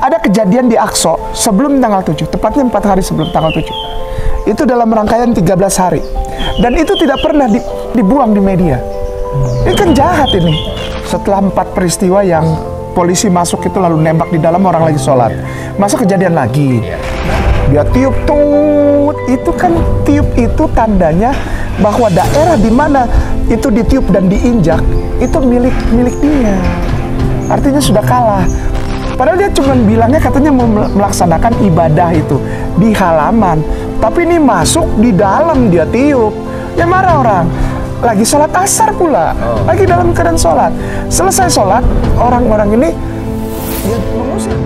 ada kejadian di Aqsa sebelum tanggal 7, tepatnya 4 hari sebelum tanggal 7. Itu dalam rangkaian 13 hari. Dan itu tidak pernah dibuang di media. Ini kan jahat ini. Setelah 4 peristiwa yang polisi masuk itu lalu nembak di dalam, orang lagi sholat. Masa kejadian lagi. Dia tiup tut. Itu kan tiup itu tandanya bahwa daerah di mana itu ditiup dan diinjak itu milik dia. Artinya sudah kalah. Padahal dia cuma bilangnya katanya mau melaksanakan ibadah itu di halaman. Tapi ini masuk di dalam dia tiup. Ya marah orang. Lagi sholat asar pula. Lagi dalam keadaan sholat. Selesai sholat, orang-orang ini ya mengusir.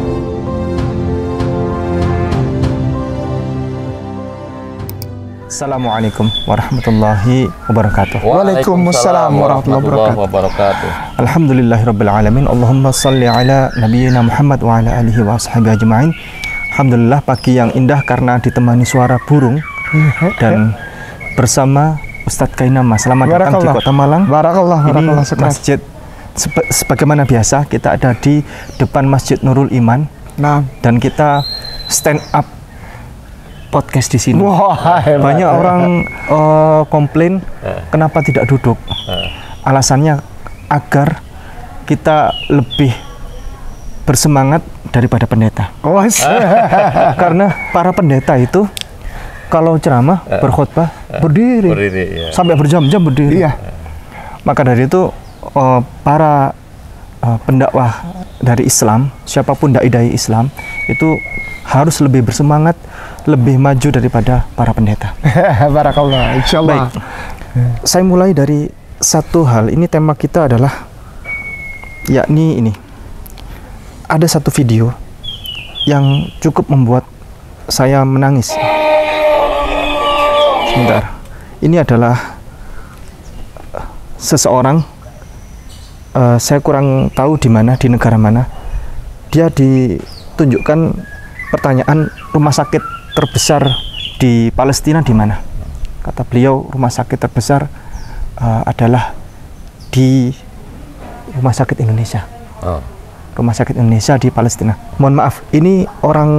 Assalamualaikum warahmatullahi wabarakatuh. Waalaikumsalam warahmatullahi wabarakatuh. Alhamdulillahirabbil alamin. Allahumma shalli ala nabiyyina Muhammad wa ala alihi wa ashabihi ajmain. Alhamdulillah, pagi yang indah karena ditemani suara burung dan bersama Ustadz Kainama. Selamat datang di Kota Malang. Ini masjid sebagaimana biasa kita ada di depan Masjid Nurul Iman. Dan kita stand up podcast di sini. Banyak orang komplain kenapa tidak duduk. Alasannya agar kita lebih bersemangat daripada pendeta. Karena para pendeta itu kalau ceramah berkhutbah berdiri ya. Sampai berjam-jam berdiri. Maka dari itu para pendakwah dari Islam, siapapun dai-dai Islam itu harus lebih bersemangat, lebih maju daripada para pendeta. Barakallah, insyaallah. Baik, saya mulai dari satu hal. Ini tema kita adalah, yakni ini. Ada satu video yang cukup membuat saya menangis. Sebentar. Ini adalah seseorang, saya kurang tahu di mana, di negara mana. Dia ditunjukkan pertanyaan, rumah sakit terbesar di Palestina di mana? Kata beliau, rumah sakit terbesar adalah di rumah sakit Indonesia. Rumah sakit Indonesia di Palestina. Mohon maaf, ini orang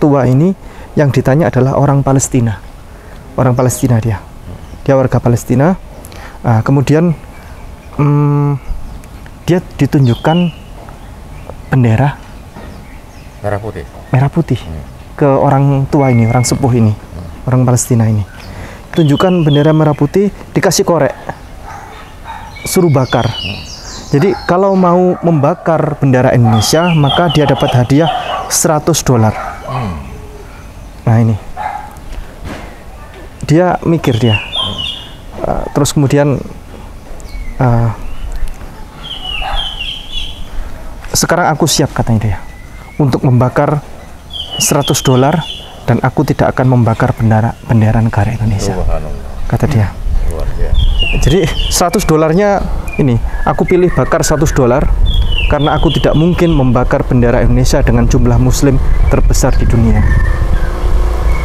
tua ini yang ditanya adalah orang Palestina. Orang Palestina dia warga Palestina. Kemudian dia ditunjukkan bendera merah putih ke orang tua ini, orang sepuh ini, orang Palestina ini. Tunjukkan bendera merah putih, dikasih korek, suruh bakar. Jadi kalau mau membakar bendera Indonesia, maka dia dapat hadiah $100. Nah ini, dia mikir dia. Terus kemudian sekarang aku siap, katanya dia, untuk membakar $100 dan aku tidak akan membakar bendera negara Indonesia, kata dia. Jadi $100-nya ini, aku pilih bakar $100 karena aku tidak mungkin membakar bendera Indonesia dengan jumlah muslim terbesar di dunia.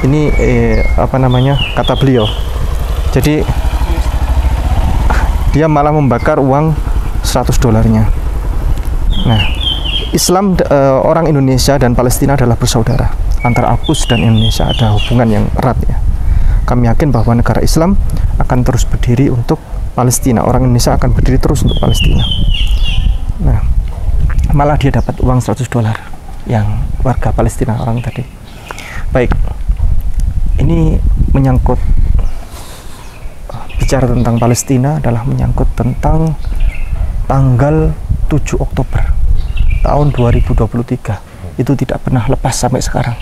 Ini apa namanya, kata beliau. Jadi dia malah membakar uang $100-nya. Nah, Islam, orang Indonesia dan Palestina adalah bersaudara. Antara APUS dan Indonesia ada hubungan yang erat ya. Kami yakin bahwa negara Islam akan terus berdiri untuk Palestina. Orang Indonesia akan berdiri terus untuk Palestina. Nah, malah dia dapat uang $100 yang warga Palestina orang tadi. Baik, ini menyangkut, bicara tentang Palestina adalah menyangkut tentang tanggal 7 Oktober tahun 2023. Itu tidak pernah lepas sampai sekarang.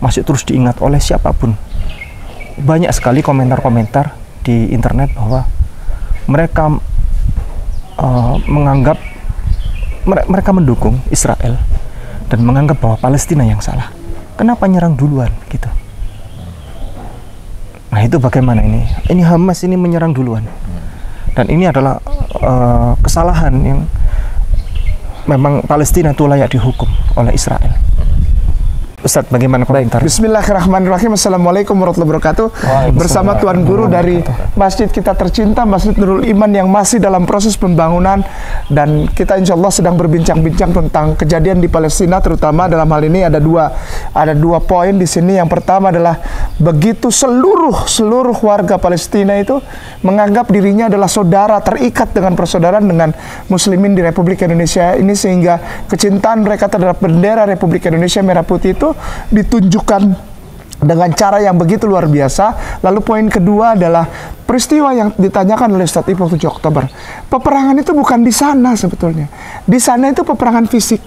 Masih terus diingat oleh siapapun. Banyak sekali komentar-komentar di internet bahwa mereka menganggap, mereka mendukung Israel dan menganggap bahwa Palestina yang salah. Kenapa nyerang duluan gitu? Nah itu bagaimana ini? Ini Hamas ini menyerang duluan. Dan ini adalah kesalahan yang memang Palestina itu layak dihukum oleh Israel. Ustadz, bagaimana komentar? Bismillahirrahmanirrahim. Assalamualaikum warahmatullahi wabarakatuh. Bersama Tuan Guru dari masjid kita tercinta, Masjid Nurul Iman, yang masih dalam proses pembangunan, dan kita insya Allah sedang berbincang-bincang tentang kejadian di Palestina, terutama dalam hal ini ada dua poin di sini. Yang pertama adalah begitu seluruh warga Palestina itu menganggap dirinya adalah saudara, terikat dengan persaudaraan dengan Muslimin di Republik Indonesia ini, sehingga kecintaan mereka terhadap bendera Republik Indonesia merah putih itu ditunjukkan dengan cara yang begitu luar biasa. Lalu poin kedua adalah peristiwa yang ditanyakan oleh Ustadz Ipul 7 Oktober. Peperangan itu bukan di sana sebetulnya. Di sana itu peperangan fisik.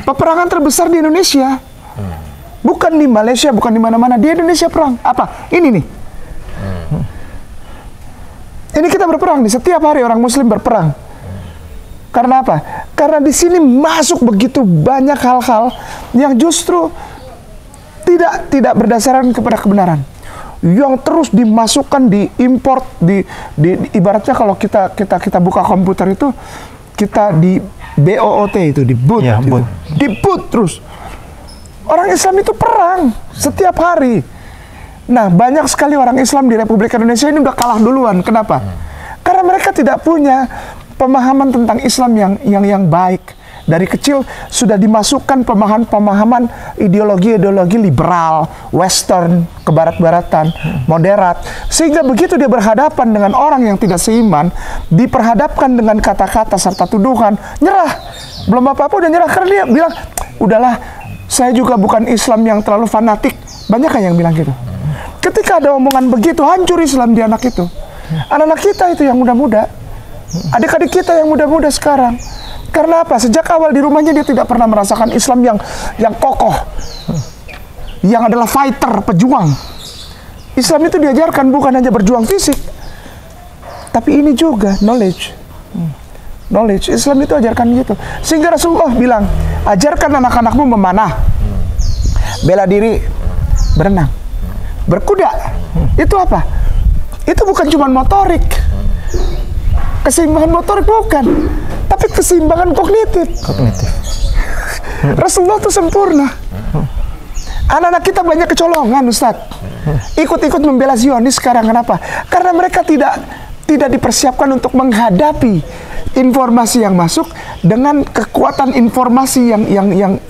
Peperangan terbesar di Indonesia. Bukan di Malaysia, bukan di mana-mana. Di Indonesia perang. Apa? Ini nih. Ini kita berperang nih. Setiap hari orang Muslim berperang. Karena apa? Karena di sini masuk begitu banyak hal-hal yang justru tidak berdasarkan kepada kebenaran, yang terus dimasukkan, diimport, ibaratnya kalau kita buka komputer itu, kita di BOOT itu, di boot, ya, gitu. Di boot terus. Orang Islam itu perang setiap hari. Nah, banyak sekali orang Islam di Republik Indonesia ini udah kalah duluan. Kenapa? Karena mereka tidak punya pemahaman tentang Islam yang baik. Dari kecil sudah dimasukkan pemahaman ideologi liberal, western, kebarat-baratan, moderat, sehingga begitu dia berhadapan dengan orang yang tidak seiman, diperhadapkan dengan kata-kata serta tuduhan, nyerah. Belum apa-apa udah nyerah, karena dia bilang, udahlah, saya juga bukan Islam yang terlalu fanatik. Banyak kan yang bilang gitu. Ketika ada omongan begitu, hancur Islam di anak itu. Anak-anak kita itu yang muda-muda, adik-adik kita yang muda-muda sekarang. Karena apa? Sejak awal di rumahnya dia tidak pernah merasakan Islam yang kokoh, yang adalah fighter, pejuang. Islam itu diajarkan bukan hanya berjuang fisik, tapi ini juga knowledge. Islam itu ajarkan gitu. Sehingga Rasulullah bilang, ajarkan anak-anakmu memanah, bela diri, berenang, berkuda. Itu apa? Itu bukan cuma motorik, keseimbangan motorik, bukan, tapi keseimbangan kognitif. Rasulullah itu sempurna. Anak-anak kita banyak kecolongan, Ustadz. Ikut-ikut membela Zionis sekarang. Kenapa? Karena mereka tidak dipersiapkan untuk menghadapi informasi yang masuk dengan kekuatan informasi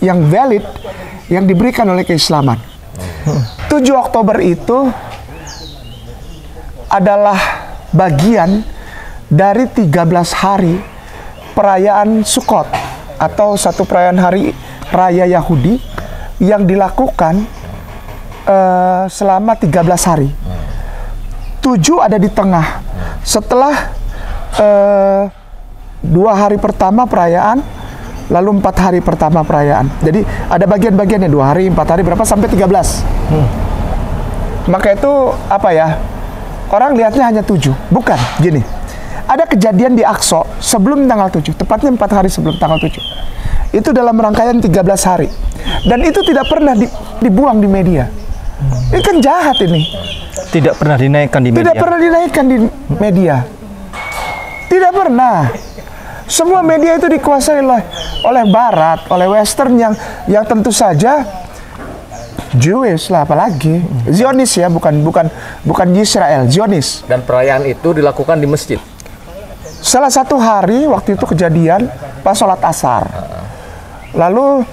yang valid yang diberikan oleh keislaman. 7 Oktober itu adalah bagian dari 13 hari perayaan Sukkot, atau satu perayaan hari raya Yahudi yang dilakukan selama 13 hari. 7 ada di tengah. Setelah 2 hari pertama perayaan, lalu 4 hari pertama perayaan. Jadi ada bagian-bagiannya, 2 hari, 4 hari, berapa sampai 13. Maka itu apa ya? Orang lihatnya hanya 7. Bukan, gini. Ada kejadian di Aqsa sebelum tanggal 7, tepatnya 4 hari sebelum tanggal 7. Itu dalam rangkaian 13 hari. Dan itu tidak pernah dibuang di media. Ini kan jahat ini. Tidak pernah dinaikkan di media. Tidak pernah dinaikkan di media. Tidak pernah. Semua media itu dikuasai oleh Barat, oleh Western yang tentu saja Jewish lah, apalagi Zionis ya, bukan Israel, Zionis. Dan perayaan itu dilakukan di masjid. Salah satu hari waktu itu kejadian pas sholat asar, lalu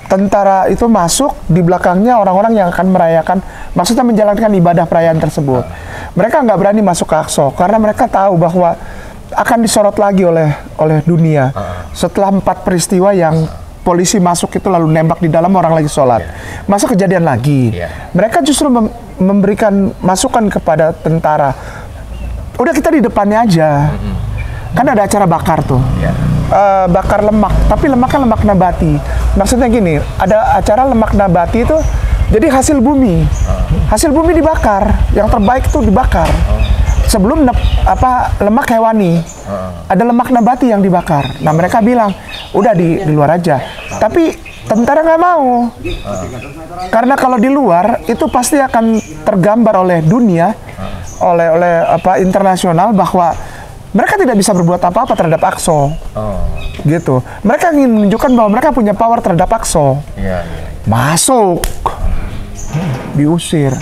tentara itu masuk, di belakangnya orang-orang yang akan merayakan, maksudnya menjalankan ibadah perayaan tersebut. Mereka nggak berani masuk ke Aqsa karena mereka tahu bahwa akan disorot lagi oleh dunia. Setelah 4 peristiwa yang polisi masuk itu lalu nembak di dalam, orang lagi sholat, masa kejadian lagi. Mereka justru memberikan masukan kepada tentara, udah kita di depannya aja, kan ada acara bakar tuh, bakar lemak, tapi lemaknya lemak nabati. Maksudnya gini, ada acara lemak nabati itu, jadi hasil bumi dibakar, yang terbaik itu dibakar. Sebelum lemak hewani, ada lemak nabati yang dibakar. Nah mereka bilang, udah di luar aja. Tapi tentara nggak mau, karena kalau di luar itu pasti akan tergambar oleh dunia, oleh internasional bahwa mereka tidak bisa berbuat apa-apa terhadap Aqsa. Gitu. Mereka ingin menunjukkan bahwa mereka punya power terhadap Aqsa. Masuk, diusir.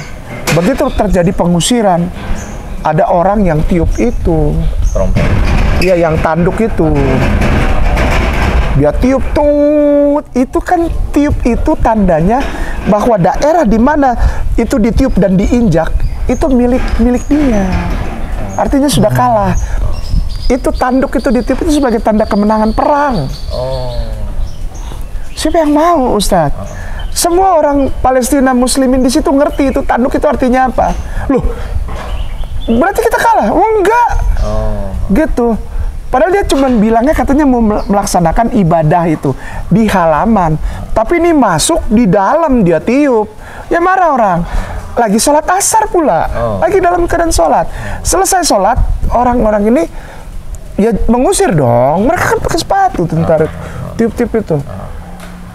Begitu terjadi pengusiran, ada orang yang tiup itu. Iya, yang tanduk itu. Dia tiup tuh, itu kan tiup itu tandanya bahwa daerah di mana itu ditiup dan diinjak itu milik dia. Artinya sudah kalah. Itu tanduk itu ditiup itu sebagai tanda kemenangan perang. Siapa yang mau, Ustadz? Semua orang Palestina Muslimin di situ ngerti itu tanduk itu artinya apa. Loh, berarti kita kalah? Oh enggak. Gitu. Padahal dia cuma bilangnya katanya mau melaksanakan ibadah itu di halaman. Tapi ini masuk di dalam dia tiup. Ya marah orang. Lagi sholat asar pula. Lagi dalam keadaan sholat. Selesai sholat, orang-orang ini ya mengusir dong. Mereka kan pakai sepatu tentara tiup-tiup itu.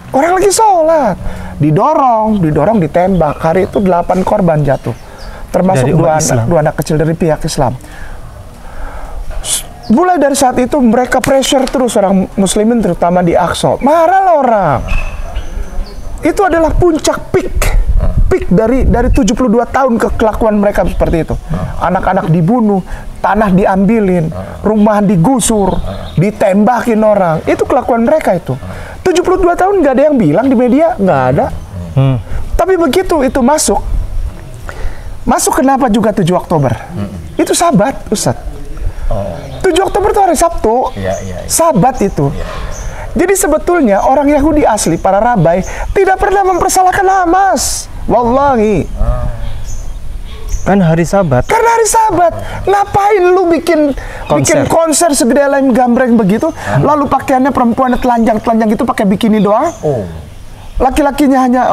Orang lagi sholat. Didorong ditembak. Hari itu 8 korban jatuh. Termasuk dua anak kecil dari pihak Islam. Mulai dari saat itu mereka pressure terus orang muslimin terutama di Aqsa. Marahlah orang. Itu adalah puncak peak dari 72 tahun kelakuan mereka seperti itu. Anak-anak dibunuh, tanah diambilin, rumah digusur, ditembakin orang. Itu kelakuan mereka itu. 72 tahun nggak ada yang bilang di media, nggak ada. Tapi begitu itu masuk kenapa juga 7 Oktober? Itu Sabat, Ustadz. 7 Oktober itu hari Sabtu. Sabat itu. Jadi sebetulnya orang Yahudi asli, para rabai, tidak pernah mempersalahkan Hamas. Wallahi. Kan hari Sabat. Karena hari Sabat. Ngapain lu bikin konser segede lem gambreng begitu, lalu pakaiannya perempuan telanjang itu pakai bikini doang? Laki-lakinya hanya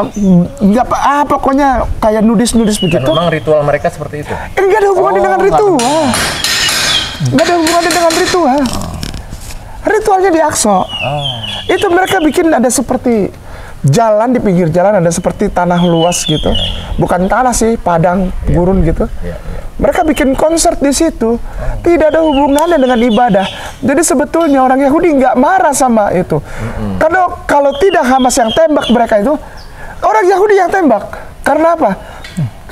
pokoknya kayak nudis begitu. Dan memang ritual mereka seperti itu. Enggak ada hubungannya dengan ritual. Nggak ada hubungannya dengan ritual. Ritualnya di Aqsa. Itu mereka bikin ada seperti jalan, di pinggir jalan ada seperti tanah luas gitu. Bukan tanah sih, padang gurun gitu. Mereka bikin konser di situ. Tidak ada hubungannya dengan ibadah. Jadi sebetulnya orang Yahudi nggak marah sama itu. Karena kalau tidak Hamas yang tembak mereka itu, orang Yahudi yang tembak. Karena apa?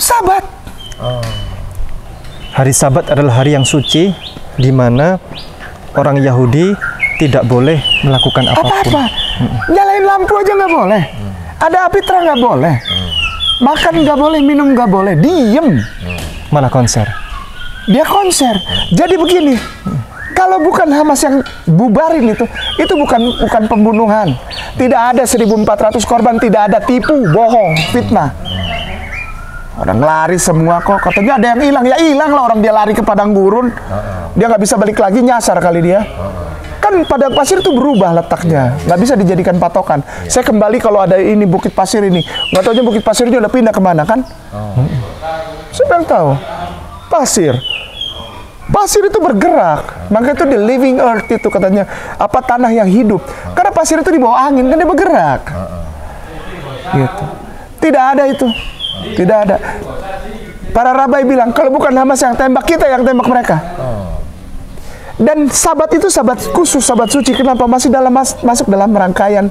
Sabat. Hari Sabat adalah hari yang suci, di mana orang Yahudi tidak boleh melakukan apapun. Nyalain lampu aja nggak boleh. Ada api terang nggak boleh. Makan nggak boleh, minum nggak boleh. Diem. Malah konser. Dia konser. Jadi begini, kalau bukan Hamas yang bubarin itu bukan pembunuhan. Tidak ada 1.400 korban, tidak ada tipu, bohong, fitnah. Orang lari semua kok, katanya ada yang hilang, ya hilang lah orang dia lari ke padang gurun, dia nggak bisa balik lagi, nyasar kali dia. Kan padang pasir itu berubah letaknya, nggak bisa dijadikan patokan. Saya kembali kalau ada ini bukit pasir ini, nggak tahu aja bukit pasirnya udah pindah kemana kan? Siapa yang tahu? Pasir itu bergerak, makanya itu the living earth itu katanya, apa tanah yang hidup. Karena pasir itu di bawah angin kan dia bergerak. Gitu. Tidak ada itu. Tidak ada. Para rabai bilang, kalau bukan Hamas yang tembak, kita yang tembak mereka. Dan Sabat itu Sabat khusus, Sabat suci. Kenapa? Masih masuk dalam rangkaian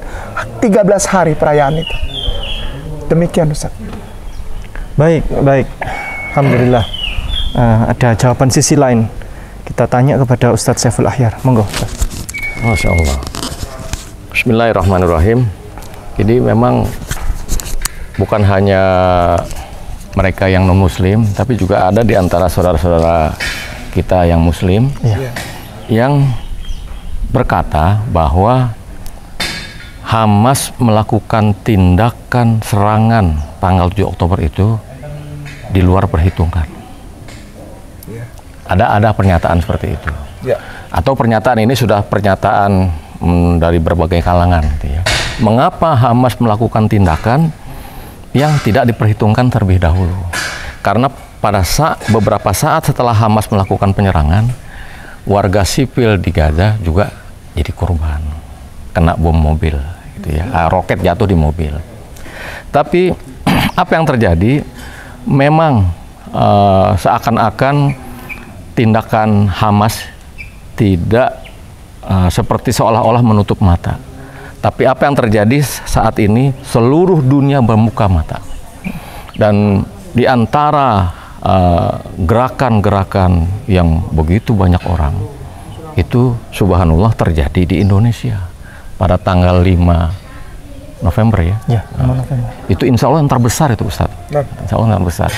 13 hari perayaan itu. Demikian, Ustaz. Baik. Alhamdulillah. Ada jawaban sisi lain. Kita tanya kepada Ustadz Saiful Ahyar. Monggo, Ustaz. Masya Allah. Bismillahirrahmanirrahim. Jadi memang bukan hanya mereka yang non-muslim, tapi juga ada di antara saudara-saudara kita yang muslim yang berkata bahwa Hamas melakukan tindakan serangan tanggal 7 Oktober itu di luar perhitungan. Ada pernyataan seperti itu. Atau pernyataan ini sudah pernyataan dari berbagai kalangan. Gitu ya. Mengapa Hamas melakukan tindakan yang tidak diperhitungkan terlebih dahulu? Karena pada beberapa saat setelah Hamas melakukan penyerangan, warga sipil di Gaza juga jadi korban, kena bom mobil, gitu ya, roket jatuh di mobil. Tapi apa yang terjadi? Memang seakan-akan tindakan Hamas tidak seperti seolah-olah menutup mata. Tapi apa yang terjadi saat ini, seluruh dunia membuka mata. Dan di antara gerakan-gerakan yang begitu banyak orang, itu subhanallah terjadi di Indonesia pada tanggal 5 November ya. Ya, 5 November. Itu insya Allah yang terbesar itu Ustaz. Insya Allah yang terbesar.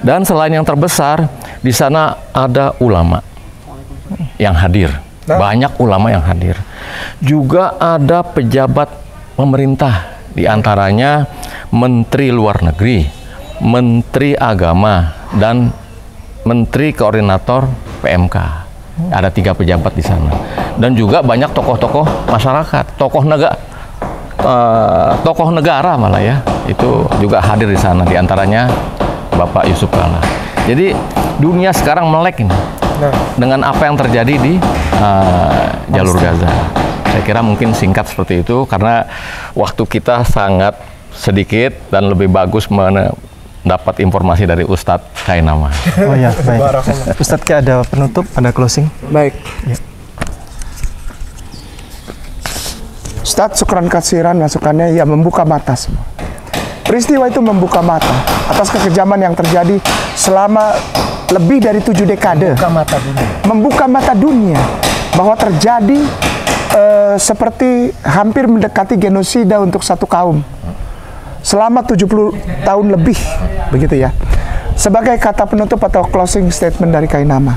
Dan selain yang terbesar, di sana ada ulama yang hadir. Banyak ulama yang hadir. Juga ada pejabat pemerintah, di antaranya Menteri Luar Negeri, Menteri Agama, dan Menteri Koordinator PMK. Ada 3 pejabat di sana. Dan juga banyak tokoh-tokoh masyarakat, tokoh negara malah ya. Itu juga hadir di sana, di antaranya Bapak Yusuf Kala. Jadi dunia sekarang melek ini dengan apa yang terjadi di jalur Gaza. Saya kira mungkin singkat seperti itu karena waktu kita sangat sedikit dan lebih bagus mendapat informasi dari Ustadz Kainama. Oh ya, baik. Ustadz Ki ada penutup, ada closing? Baik. Ya. Ustadz, syukran kasiran masukannya, ya membuka mata semua. Peristiwa itu membuka mata atas kekejaman yang terjadi selama lebih dari 7 dekade. Membuka mata dunia bahwa terjadi seperti hampir mendekati genosida untuk satu kaum selama 70 tahun lebih, begitu ya. Sebagai kata penutup atau closing statement dari Kainama,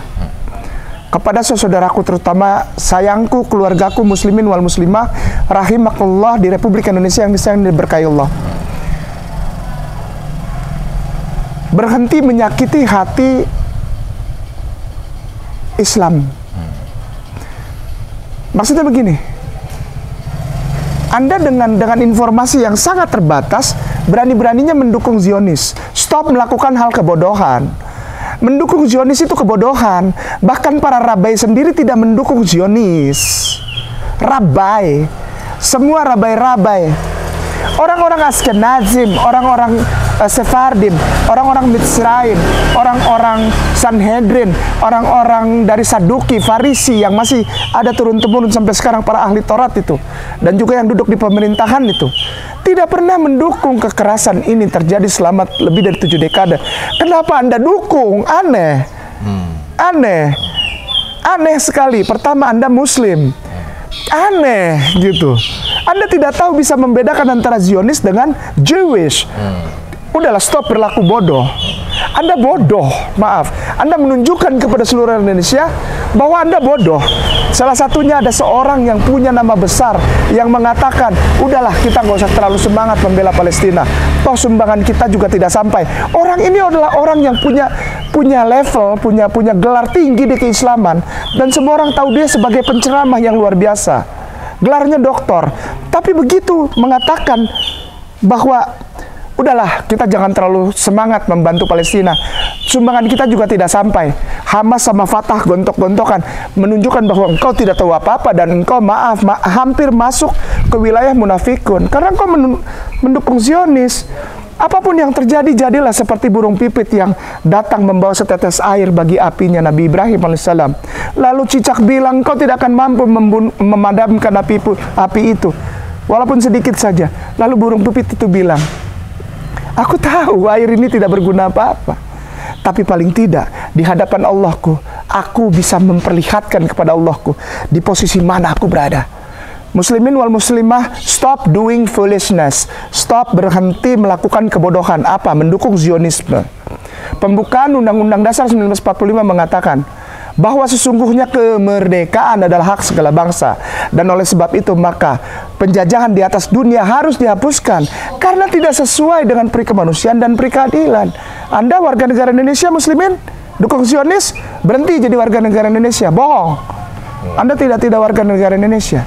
kepada saudaraku terutama sayangku, keluargaku muslimin wal muslimah rahimakumullah di Republik Indonesia yang disayang dan diberkahi Allah, berhenti menyakiti hati Islam. Maksudnya begini, Anda dengan informasi yang sangat terbatas berani-beraninya mendukung Zionis. Stop melakukan hal kebodohan. Mendukung Zionis itu kebodohan. Bahkan para rabai sendiri tidak mendukung Zionis. Rabai, semua rabai-rabai, orang-orang Askenazim, orang-orang Sephardim, orang-orang Mitzraim, orang-orang Sanhedrin, orang-orang dari Saduki, Farisi yang masih ada turun-temurun sampai sekarang, para ahli Taurat itu, dan juga yang duduk di pemerintahan itu, tidak pernah mendukung kekerasan ini terjadi selama lebih dari 7 dekade. Kenapa Anda dukung? Aneh. Aneh sekali. Pertama, Anda Muslim. Aneh gitu. Anda tidak tahu bisa membedakan antara Zionis dengan Jewish. Udahlah, stop berlaku bodoh. Anda bodoh, maaf. Anda menunjukkan kepada seluruh Indonesia bahwa Anda bodoh. Salah satunya ada seorang yang punya nama besar yang mengatakan, udahlah kita nggak usah terlalu semangat membela Palestina. Toh sumbangan kita juga tidak sampai. Orang ini adalah orang yang punya level, punya gelar tinggi di keislaman, dan semua orang tahu dia sebagai penceramah yang luar biasa. Gelarnya doktor. Tapi begitu mengatakan bahwa udahlah, kita jangan terlalu semangat membantu Palestina, sumbangan kita juga tidak sampai. Hamas sama Fatah gontok-gontokan, menunjukkan bahwa engkau tidak tahu apa-apa dan engkau hampir masuk ke wilayah munafikun karena engkau mendukung Zionis. Apapun yang terjadi, jadilah seperti burung pipit yang datang membawa setetes air bagi apinya Nabi Ibrahim alaihissalam. Lalu cicak bilang, engkau tidak akan mampu memadamkan api itu, walaupun sedikit saja. Lalu burung pipit itu bilang, aku tahu air ini tidak berguna apa-apa, tapi paling tidak di hadapan Allahku, aku bisa memperlihatkan kepada Allahku di posisi mana aku berada. Muslimin wal muslimah, stop doing foolishness. Stop, berhenti melakukan kebodohan. Apa? Mendukung Zionisme. Pembukaan Undang-Undang Dasar 1945 mengatakan bahwa sesungguhnya kemerdekaan adalah hak segala bangsa, dan oleh sebab itu maka penjajahan di atas dunia harus dihapuskan karena tidak sesuai dengan peri kemanusiaan dan peri keadilan. Anda warga negara Indonesia muslimin dukung Zionis, berhenti jadi warga negara Indonesia. Bohong. Anda tidak warga negara Indonesia.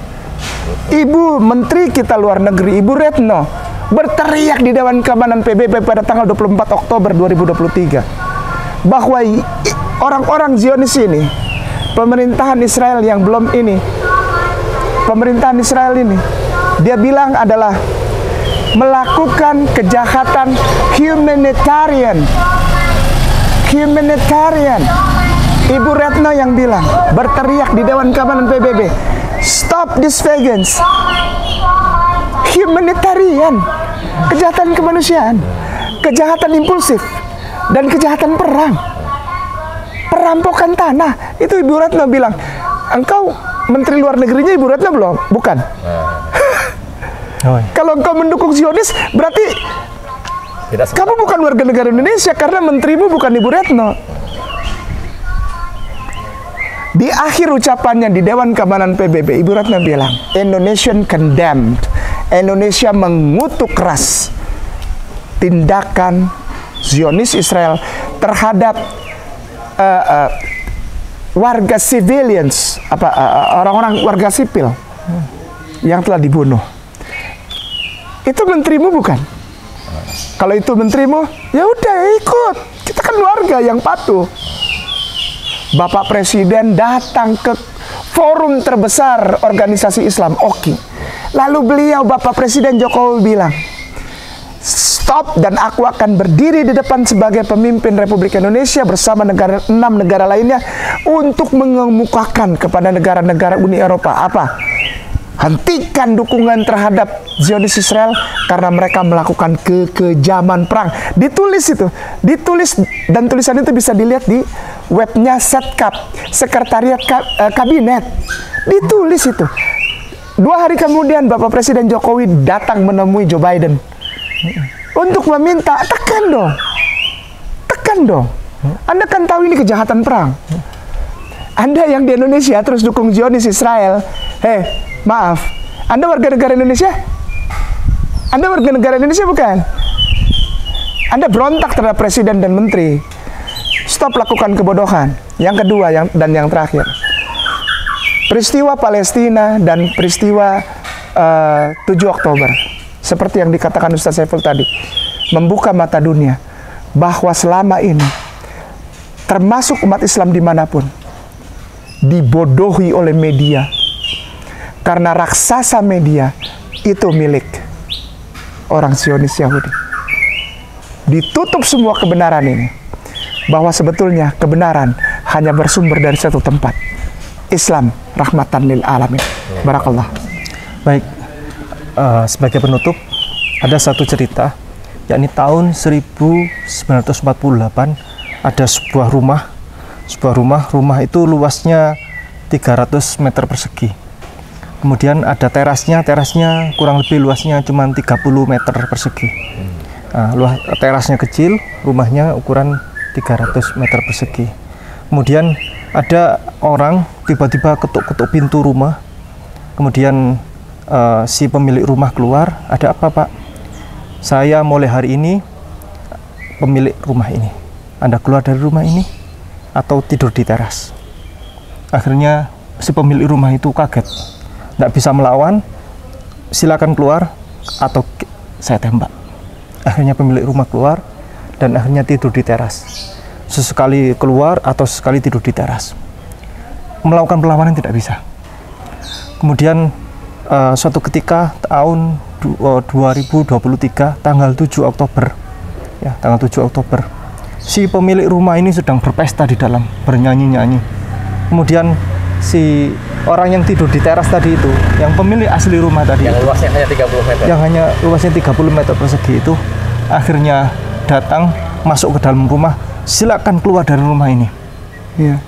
Ibu Menteri kita luar negeri, Ibu Retno, berteriak di Dewan Keamanan PBB pada tanggal 24 Oktober 2023 bahwa orang-orang Zionis ini, pemerintahan Israel yang belum ini, pemerintahan Israel ini, dia bilang adalah melakukan kejahatan humanitarian. Ibu Retno yang bilang, berteriak di Dewan Keamanan PBB, stop this vegans, humanitarian, kejahatan kemanusiaan, kejahatan impulsif, dan kejahatan perang, perampokan tanah. Itu Ibu Retno bilang. Engkau Menteri Luar Negerinya Ibu Retno belum? Bukan. Kalau engkau mendukung Zionis, berarti kamu bukan warga negara Indonesia karena menterimu bukan Ibu Retno. Di akhir ucapannya di Dewan Keamanan PBB, Ibu Retno bilang, Indonesian condemned. Indonesia mengutuk keras tindakan Zionis Israel terhadap warga civilians, orang-orang warga sipil yang telah dibunuh. Itu menterimu bukan? Kalau itu menterimu, ya udah ikut. Kita kan warga yang patuh. Bapak Presiden datang ke forum terbesar organisasi Islam, OKI. Lalu beliau, Bapak Presiden Jokowi bilang, stop, dan aku akan berdiri di depan sebagai pemimpin Republik Indonesia bersama 6 negara lainnya untuk mengemukakan kepada negara-negara Uni Eropa apa? Hentikan dukungan terhadap Zionis Israel karena mereka melakukan kekejaman perang. Ditulis itu, ditulis, dan tulisan itu bisa dilihat di webnya Setkap, Sekretariat Kabinet. Ditulis itu. 2 hari kemudian Bapak Presiden Jokowi datang menemui Joe Biden untuk meminta, tekan dong. Anda kan tahu ini kejahatan perang. Anda yang di Indonesia terus dukung Zionis Israel. Maaf, Anda warga negara Indonesia? Anda warga negara Indonesia bukan? Anda berontak terhadap presiden dan menteri. Stop lakukan kebodohan. Yang kedua dan yang terakhir, peristiwa Palestina dan peristiwa 7 Oktober, seperti yang dikatakan Ustaz Saiful tadi, membuka mata dunia bahwa selama ini, termasuk umat Islam dimanapun, dibodohi oleh media. Karena raksasa media itu milik orang Zionis Yahudi. Ditutup semua kebenaran ini. Bahwa sebetulnya kebenaran hanya bersumber dari satu tempat. Islam, rahmatan lil alamin. Barakallah. Baik, sebagai penutup, ada satu cerita, yakni tahun 1948 ada sebuah rumah itu luasnya 300 meter persegi. Kemudian ada terasnya kurang lebih luasnya cuma 30 meter persegi. Terasnya kecil, rumahnya ukuran 300 meter persegi. Kemudian ada orang tiba-tiba ketuk-ketuk pintu rumah. Kemudian si pemilik rumah keluar, ada apa Pak? Saya mulai hari ini pemilik rumah ini. Anda keluar dari rumah ini atau tidur di teras? Akhirnya si pemilik rumah itu kaget, nggak bisa melawan, silakan keluar atau saya tembak. Akhirnya pemilik rumah keluar dan akhirnya tidur di teras. Sesekali keluar atau sesekali tidur di teras. Melakukan perlawanan tidak bisa. Kemudian suatu ketika tahun 2023 tanggal 7 Oktober ya, tanggal 7 Oktober, si pemilik rumah ini sedang berpesta di dalam, bernyanyi-nyanyi. Kemudian si orang yang tidur di teras tadi itu, yang pemilik asli rumah tadi, yang luasnya hanya 30 meter, yang hanya luasnya 30 meter persegi itu, akhirnya datang masuk ke dalam rumah, silakan keluar dari rumah ini. Ya.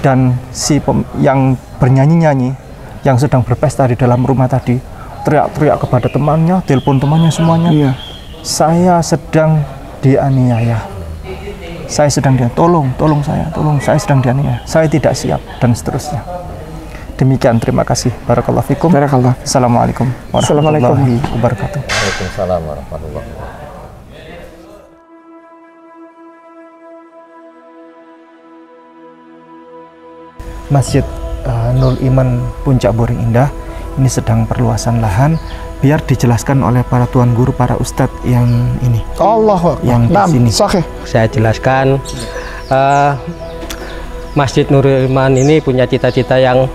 Dan si yang bernyanyi-nyanyi, yang sedang berpesta di dalam rumah tadi, teriak-teriak kepada temannya, telepon temannya semuanya. Ya. Saya sedang dianiaya. Saya sedang tolong saya sedang dianiaya. Saya tidak siap, dan seterusnya. Demikian, terima kasih. Barakallahu fikum. Barakallah. Assalamualaikum warahmatullahi wabarakatuh. Waalaikumsalam warahmatullahi wabarakatuh. Masjid Nurul Iman Puncak Boring Indah ini sedang perluasan lahan, biar dijelaskan oleh para tuan guru, para ustadz yang ini. Allah yang di sini. Sahih. Saya jelaskan, Masjid Nurul Iman ini punya cita-cita yang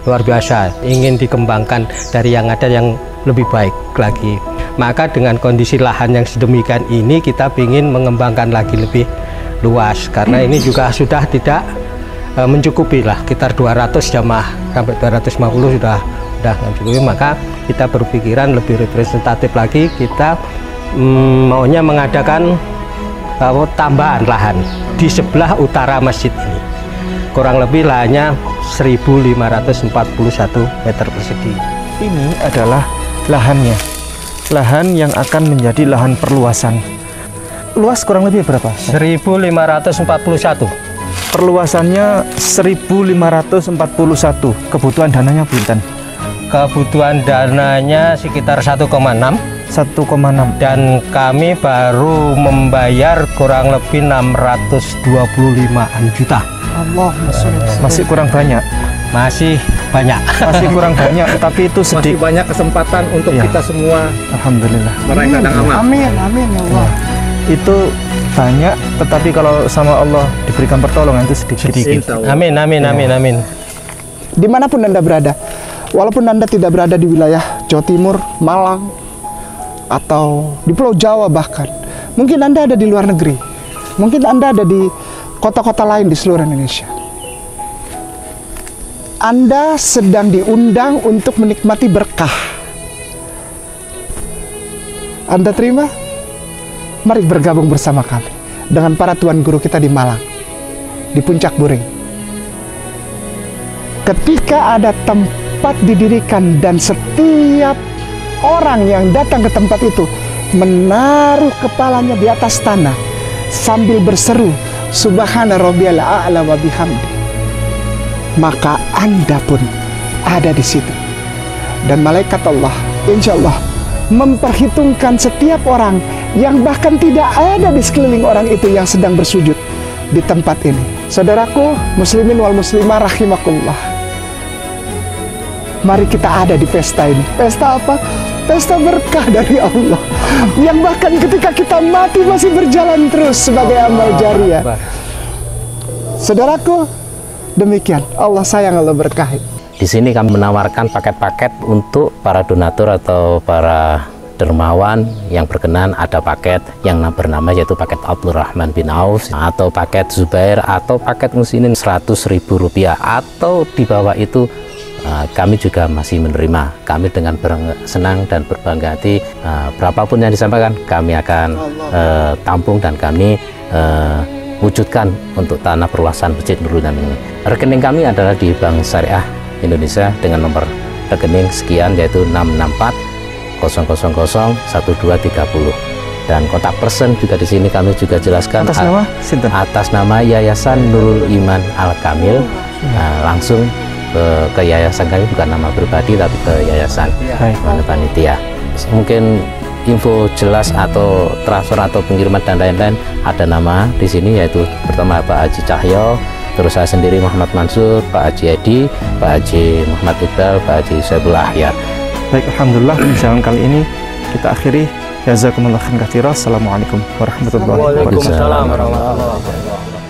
luar biasa, ingin dikembangkan dari yang ada yang lebih baik lagi. Maka dengan kondisi lahan yang sedemikian ini, kita ingin mengembangkan lagi lebih luas, karena ini juga sudah tidak mencukupi lah, sekitar 200 jamaah sampai 250 sudah mencukupi. Maka kita berpikiran lebih representatif lagi, kita maunya mengadakan tambahan lahan di sebelah utara masjid ini. Kurang lebih lahannya 1.541 meter persegi. Ini adalah lahannya, lahan yang akan menjadi lahan perluasan. Luas kurang lebih berapa? 1.541. Perluasannya 1.541. Kebutuhan dananya pinten? Kebutuhan dananya sekitar 1,6 dan kami baru membayar kurang lebih 625-an juta. Allah, masih kurang banyak. Masih banyak. Masih kurang banyak, tapi itu sedikit. Masih banyak kesempatan untuk Ya. kita semua Alhamdulillah. meraih ladang amal. Amin, amin ya Allah. Itu banyak, tetapi kalau sama Allah diberikan pertolongan itu sedikit. Insya Allah. Amin, amin, amin, amin. Dimanapun Anda berada, walaupun Anda tidak berada di wilayah Jawa Timur, Malang, atau di Pulau Jawa bahkan, mungkin Anda ada di luar negeri, mungkin Anda ada di kota-kota lain di seluruh Indonesia. Anda sedang diundang untuk menikmati berkah. Anda terima? Mari bergabung bersama kami dengan para tuan guru kita di Malang, di Puncak Buring. Ketika ada tempat didirikan dan setiap orang yang datang ke tempat itu menaruh kepalanya di atas tanah sambil berseru Subhana rabbiyal a'la wa bihamdi, maka Anda pun ada di situ. Dan malaikat Allah insya Allah memperhitungkan setiap orang yang bahkan tidak ada di sekeliling orang itu yang sedang bersujud di tempat ini. Saudaraku muslimin wal muslimah rahimakumullah, mari kita ada di pesta ini. Pesta apa? Pesta berkah dari Allah yang bahkan ketika kita mati masih berjalan terus sebagai amal jariah. Saudaraku, demikian Allah sayang, Allah berkahi. Di sini kami menawarkan paket-paket untuk para donatur atau para dermawan yang berkenan. Ada paket yang bernama yaitu paket Abdurrahman bin Auf, atau paket Zubair, atau paket muslimin Rp100.000, atau di bawah itu kami juga masih menerima. Kami dengan senang dan berbangga hati, berapapun yang disampaikan kami akan tampung dan kami wujudkan untuk tanah perluasan Masjid Nurul Amin ini. Rekening kami adalah di Bank Syariah Indonesia dengan nomor rekening sekian, yaitu 664 000 1230, dan kontak person juga di sini kami juga jelaskan Atas nama sinten? Atas nama Yayasan Nurul Iman Al Kamil. Langsung ke yayasan kami, bukan nama pribadi tapi ke yayasan panitia. Mungkin info jelas atau transfer atau pengiriman dan lain-lain ada nama di sini, yaitu pertama Pak Haji Cahyo, terus saya sendiri Muhammad Mansur, Pak Haji Edi, Pak Haji Muhammad Iqbal, Pak Haji Saiful Ahyar. Baik, alhamdulillah perjalanan kali ini kita akhiri. Jazakumullah khairan katsira. Assalamualaikum warahmatullahi wabarakatuh. Waalaikumsalam warahmatullahi wabarakatuh.